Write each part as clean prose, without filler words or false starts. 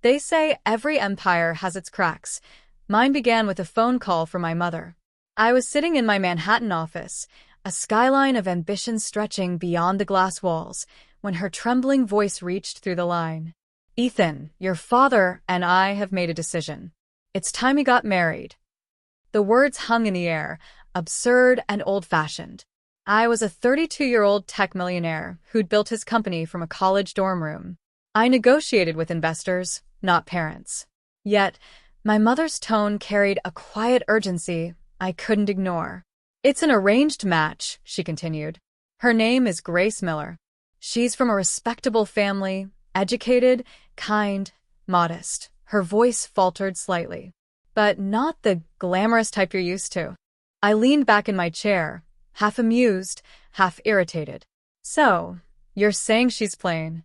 They say every empire has its cracks. Mine began with a phone call from my mother. I was sitting in my Manhattan office, a skyline of ambition stretching beyond the glass walls, when her trembling voice reached through the line. "Ethan, your father and I have made a decision. It's time we got married." The words hung in the air, absurd and old-fashioned. I was a 32-year-old tech millionaire who'd built his company from a college dorm room. I negotiated with investors, not parents. Yet, my mother's tone carried a quiet urgency I couldn't ignore. "It's an arranged match," she continued. "Her name is Grace Miller. She's from a respectable family, educated, kind, modest." Her voice faltered slightly. "But not the glamorous type you're used to." I leaned back in my chair, half amused, half irritated. "So, you're saying she's plain?"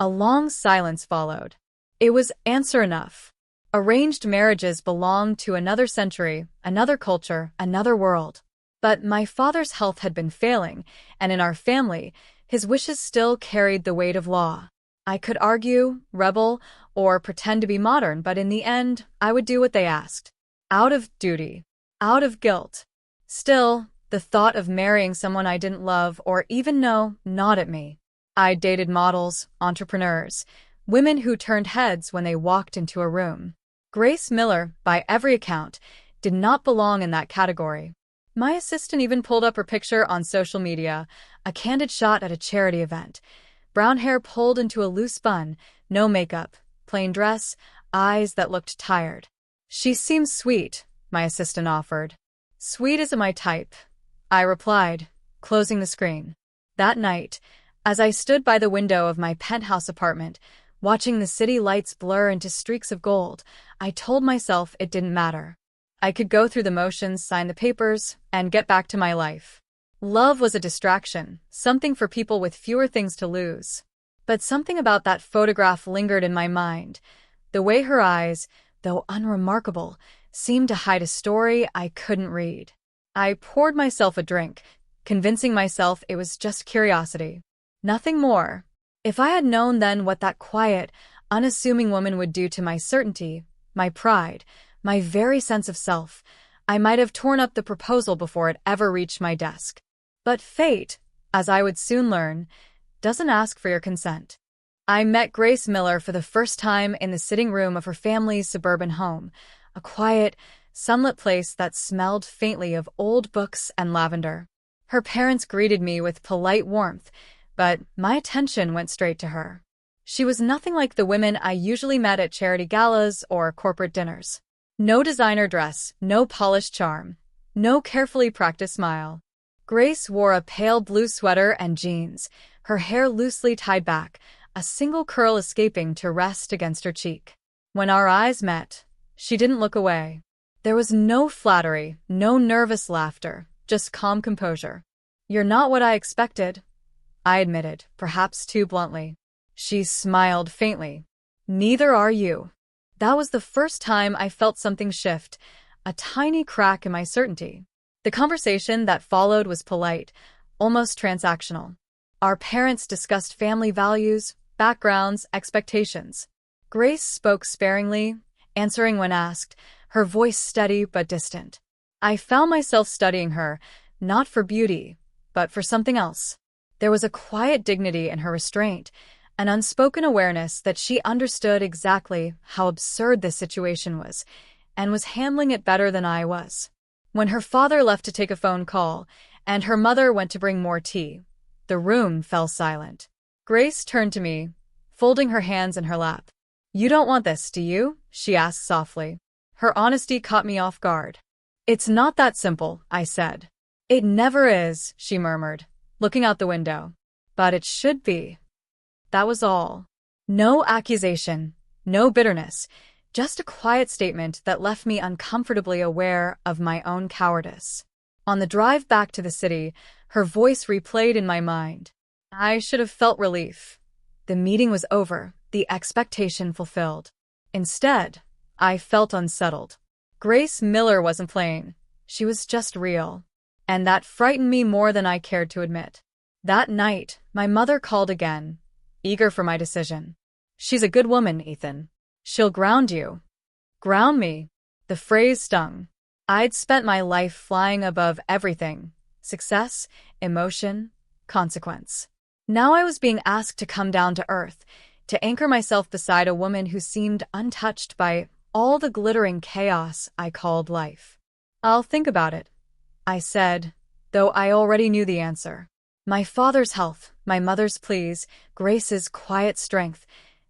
A long silence followed. It was answer enough. Arranged marriages belonged to another century, another culture, another world. But my father's health had been failing, and in our family, his wishes still carried the weight of law. I could argue, rebel, or pretend to be modern, but in the end, I would do what they asked. Out of duty. Out of guilt. Still, the thought of marrying someone I didn't love or even know gnawed at me. I dated models, entrepreneurs, women who turned heads when they walked into a room. Grace Miller, by every account, did not belong in that category. My assistant even pulled up her picture on social media, a candid shot at a charity event. Brown hair pulled into a loose bun, no makeup, plain dress, eyes that looked tired. "She seems sweet," my assistant offered. "Sweet isn't my type," I replied, closing the screen. That night, as I stood by the window of my penthouse apartment, watching the city lights blur into streaks of gold, I told myself it didn't matter. I could go through the motions, sign the papers, and get back to my life. Love was a distraction, something for people with fewer things to lose. But something about that photograph lingered in my mind. The way her eyes, though unremarkable, seemed to hide a story I couldn't read. I poured myself a drink, convincing myself it was just curiosity. Nothing more. If I had known then what that quiet, unassuming woman would do to my certainty, my pride, my very sense of self, I might have torn up the proposal before it ever reached my desk. But fate, as I would soon learn, doesn't ask for your consent. I met Grace Miller for the first time in the sitting room of her family's suburban home, a quiet, sunlit place that smelled faintly of old books and lavender. Her parents greeted me with polite warmth, but my attention went straight to her. She was nothing like the women I usually met at charity galas or corporate dinners. No designer dress, no polished charm, no carefully practiced smile. Grace wore a pale blue sweater and jeans, her hair loosely tied back, a single curl escaping to rest against her cheek. When our eyes met, she didn't look away. There was no flattery, no nervous laughter, just calm composure. "You're not what I expected," I admitted, perhaps too bluntly. She smiled faintly. "Neither are you." That was the first time I felt something shift, a tiny crack in my certainty. The conversation that followed was polite, almost transactional. Our parents discussed family values, backgrounds, expectations. Grace spoke sparingly, answering when asked, her voice steady but distant. I found myself studying her, not for beauty, but for something else. There was a quiet dignity in her restraint, an unspoken awareness that she understood exactly how absurd this situation was, and was handling it better than I was. When her father left to take a phone call, and her mother went to bring more tea, the room fell silent. Grace turned to me, folding her hands in her lap. "You don't want this, do you?" she asked softly. Her honesty caught me off guard. "It's not that simple," I said. "It never is," she murmured, looking out the window. "But it should be." That was all. No accusation, no bitterness, just a quiet statement that left me uncomfortably aware of my own cowardice. On the drive back to the city, her voice replayed in my mind. I should have felt relief. The meeting was over, the expectation fulfilled. Instead, I felt unsettled. Grace Miller wasn't playing. She was just real. And that frightened me more than I cared to admit. That night, my mother called again, eager for my decision. "She's a good woman, Ethan. She'll ground you. Ground me. The phrase stung. I'd spent my life flying above everything: success, emotion, consequence. Now I was being asked to come down to earth, to anchor myself beside a woman who seemed untouched by all the glittering chaos I called life. "I'll think about it," I said, though I already knew the answer. My father's health, my mother's pleas, Grace's quiet strength,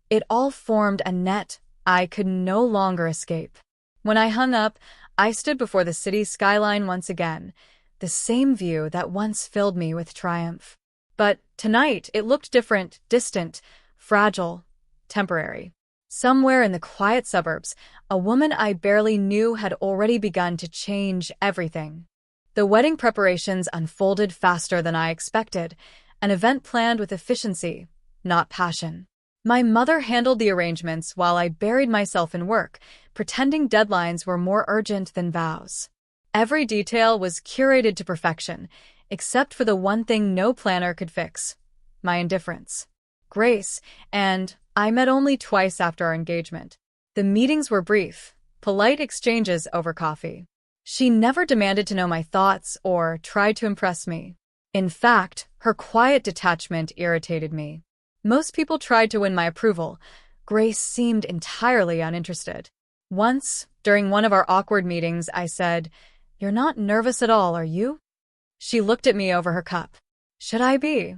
it all formed a net I could no longer escape. When I hung up, I stood before the city skyline once again, the same view that once filled me with triumph. But tonight it looked different, distant, fragile, temporary. Somewhere in the quiet suburbs, a woman I barely knew had already begun to change everything. The wedding preparations unfolded faster than I expected, an event planned with efficiency, not passion. My mother handled the arrangements while I buried myself in work, pretending deadlines were more urgent than vows. Every detail was curated to perfection, except for the one thing no planner could fix: my indifference. Grace and I met only twice after our engagement. The meetings were brief, polite exchanges over coffee. She never demanded to know my thoughts or tried to impress me. In fact, her quiet detachment irritated me. Most people tried to win my approval. Grace seemed entirely uninterested. Once, during one of our awkward meetings, I said, "You're not nervous at all, are you?" She looked at me over her cup. "Should I be?"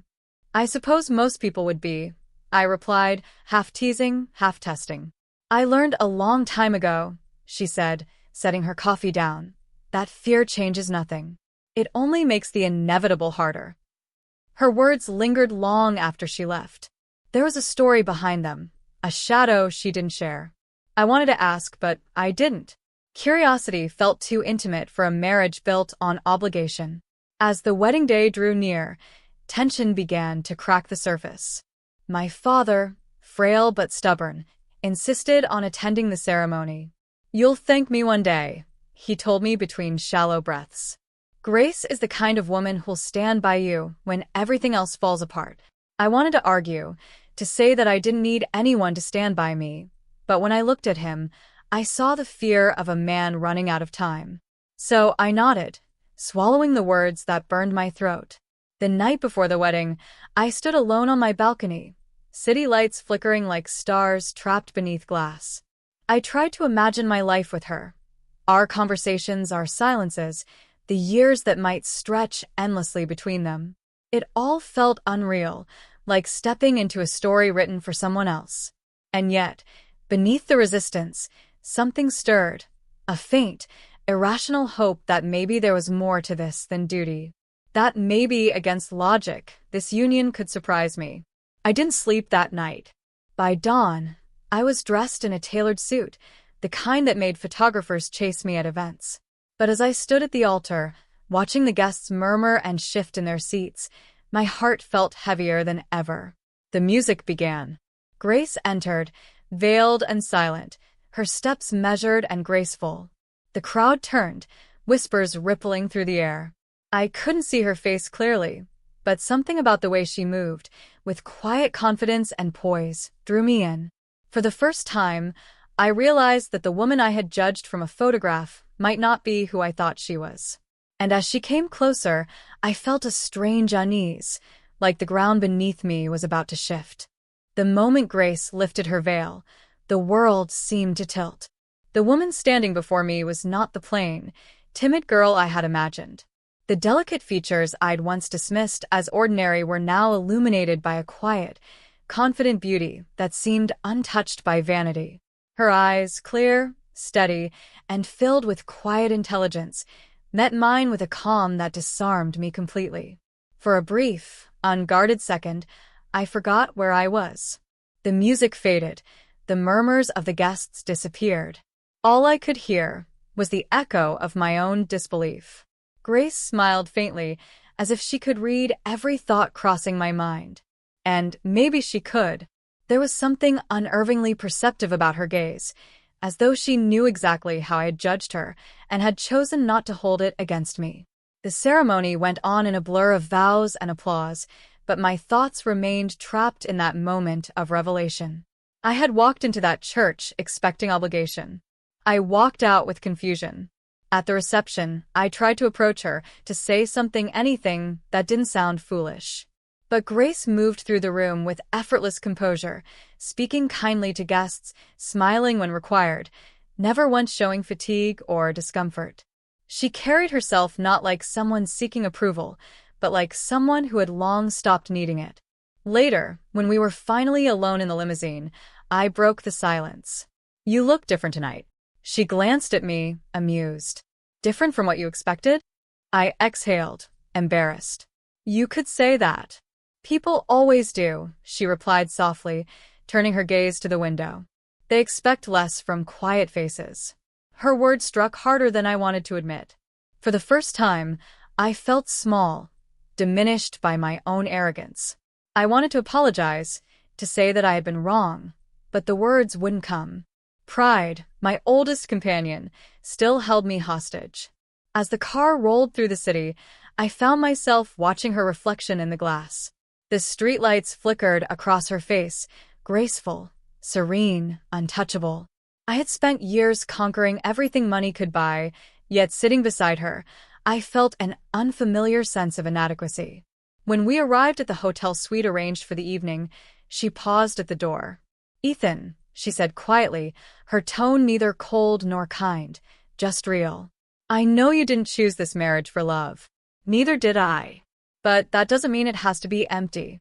"I suppose most people would be," I replied, half teasing, half testing. "I learned a long time ago," she said, setting her coffee down, "that fear changes nothing. It only makes the inevitable harder." Her words lingered long after she left. There was a story behind them, a shadow she didn't share. I wanted to ask, but I didn't. Curiosity felt too intimate for a marriage built on obligation. As the wedding day drew near, tension began to crack the surface. My father, frail but stubborn, insisted on attending the ceremony. "You'll thank me one day," he told me between shallow breaths. Grace is the kind of woman who'll stand by you when everything else falls apart. I wanted to argue, to say that I didn't need anyone to stand by me, but when I looked at him, I saw the fear of a man running out of time. So I nodded, swallowing the words that burned my throat. The night before the wedding, I stood alone on my balcony, city lights flickering like stars trapped beneath glass. I tried to imagine my life with her. Our conversations, our silences, the years that might stretch endlessly between them. It all felt unreal, like stepping into a story written for someone else. And yet, beneath the resistance, something stirred, a faint, irrational hope that maybe there was more to this than duty. That maybe, against logic, this union could surprise me. I didn't sleep that night. By dawn, I was dressed in a tailored suit, the kind that made photographers chase me at events. But as I stood at the altar, watching the guests murmur and shift in their seats, my heart felt heavier than ever. The music began. Grace entered, veiled and silent, her steps measured and graceful. The crowd turned, whispers rippling through the air. I couldn't see her face clearly, but something about the way she moved, with quiet confidence and poise, drew me in. For the first time, I realized that the woman I had judged from a photograph might not be who I thought she was. And as she came closer, I felt a strange unease, like the ground beneath me was about to shift. The moment Grace lifted her veil, the world seemed to tilt. The woman standing before me was not the plain, timid girl I had imagined. The delicate features I'd once dismissed as ordinary were now illuminated by a quiet, confident beauty that seemed untouched by vanity. Her eyes, clear, steady, and filled with quiet intelligence, met mine with a calm that disarmed me completely. For a brief, unguarded second, I forgot where I was. The music faded, the murmurs of the guests disappeared. All I could hear was the echo of my own disbelief. Grace smiled faintly, as if she could read every thought crossing my mind. And maybe she could. There was something unnervingly perceptive about her gaze, as though she knew exactly how I had judged her and had chosen not to hold it against me. The ceremony went on in a blur of vows and applause, but my thoughts remained trapped in that moment of revelation. I had walked into that church expecting obligation. I walked out with confusion. At the reception, I tried to approach her, to say something, anything that didn't sound foolish. But Grace moved through the room with effortless composure, speaking kindly to guests, smiling when required, never once showing fatigue or discomfort. She carried herself not like someone seeking approval, but like someone who had long stopped needing it. Later, when we were finally alone in the limousine, I broke the silence. "You look different tonight." She glanced at me, amused. "Different from what you expected?" I exhaled, embarrassed. "You could say that." "People always do," she replied softly, turning her gaze to the window. "They expect less from quiet faces." Her words struck harder than I wanted to admit. For the first time, I felt small, diminished by my own arrogance. I wanted to apologize, to say that I had been wrong, but the words wouldn't come. Pride, my oldest companion, still held me hostage. As the car rolled through the city, I found myself watching her reflection in the glass. The streetlights flickered across her face, graceful, serene, untouchable. I had spent years conquering everything money could buy, yet sitting beside her, I felt an unfamiliar sense of inadequacy. When we arrived at the hotel suite arranged for the evening, she paused at the door. "Ethan," she said quietly, her tone neither cold nor kind, just real. "I know you didn't choose this marriage for love. Neither did I. But that doesn't mean it has to be empty."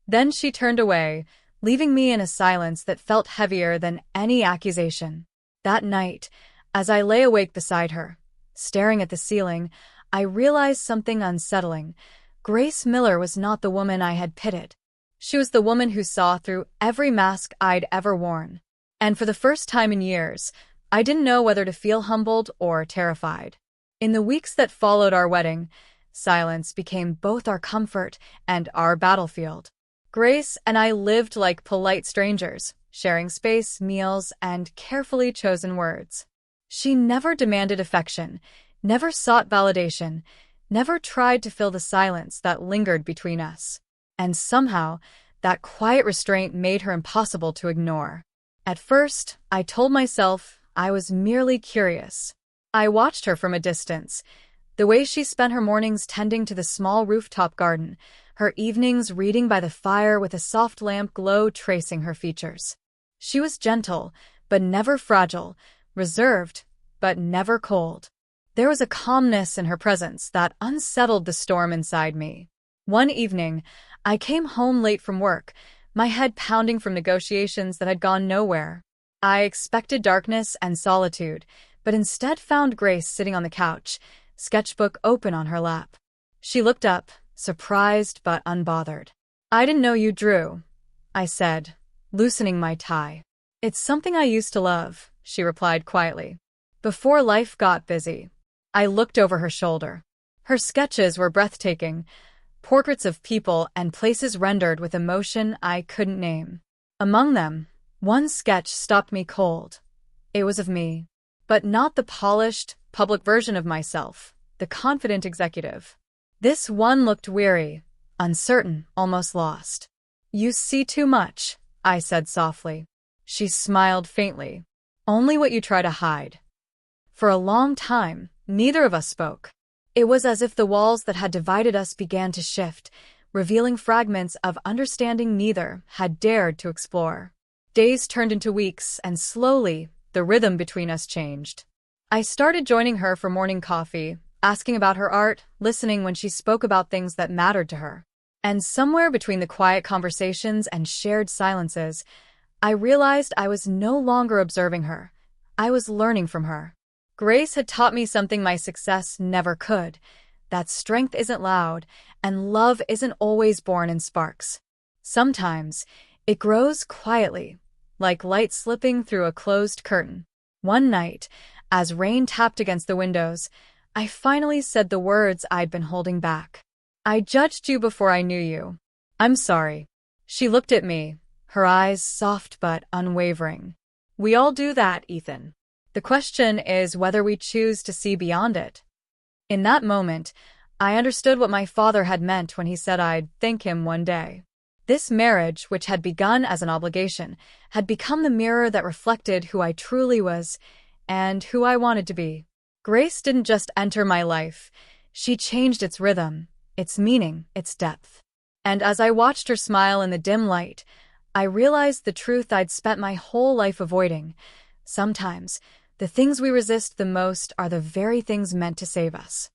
Then she turned away, leaving me in a silence that felt heavier than any accusation. That night, as I lay awake beside her, staring at the ceiling, I realized something unsettling. Grace Miller was not the woman I had pitied. She was the woman who saw through every mask I'd ever worn. And for the first time in years, I didn't know whether to feel humbled or terrified. In the weeks that followed our wedding, silence became both our comfort and our battlefield. Grace and I lived like polite strangers, sharing space, meals, and carefully chosen words. She never demanded affection, never sought validation, never tried to fill the silence that lingered between us. And somehow, that quiet restraint made her impossible to ignore. At first, I told myself I was merely curious. I watched her from a distance, the way she spent her mornings tending to the small rooftop garden, her evenings reading by the fire with a soft lamp glow tracing her features. She was gentle, but never fragile, reserved, but never cold. There was a calmness in her presence that unsettled the storm inside me. One evening, I came home late from work, my head pounding from negotiations that had gone nowhere. I expected darkness and solitude, but instead found Grace sitting on the couch, sketchbook open on her lap. She looked up, surprised but unbothered. "I didn't know you drew," I said, loosening my tie. "It's something I used to love," she replied quietly. "Before life got busy." I looked over her shoulder. Her sketches were breathtaking, portraits of people and places rendered with emotion I couldn't name. Among them, one sketch stopped me cold. It was of me, but not the polished, public version of myself, the confident executive. This one looked weary, uncertain, almost lost. "You see too much," I said softly. She smiled faintly. "Only what you try to hide." For a long time, neither of us spoke. It was as if the walls that had divided us began to shift, revealing fragments of understanding neither had dared to explore. Days turned into weeks, and slowly, the rhythm between us changed. I started joining her for morning coffee, asking about her art, listening when she spoke about things that mattered to her. And somewhere between the quiet conversations and shared silences, I realized I was no longer observing her. I was learning from her. Grace had taught me something my success never could, that strength isn't loud, and love isn't always born in sparks. Sometimes, it grows quietly, like light slipping through a closed curtain. One night, as rain tapped against the windows, I finally said the words I'd been holding back. "I judged you before I knew you. I'm sorry." She looked at me, her eyes soft but unwavering. "We all do that, Ethan. The question is whether we choose to see beyond it." In that moment, I understood what my father had meant when he said I'd thank him one day. This marriage, which had begun as an obligation, had become the mirror that reflected who I truly was and who I wanted to be. Grace didn't just enter my life. She changed its rhythm, its meaning, its depth. And as I watched her smile in the dim light, I realized the truth I'd spent my whole life avoiding. Sometimes, the things we resist the most are the very things meant to save us.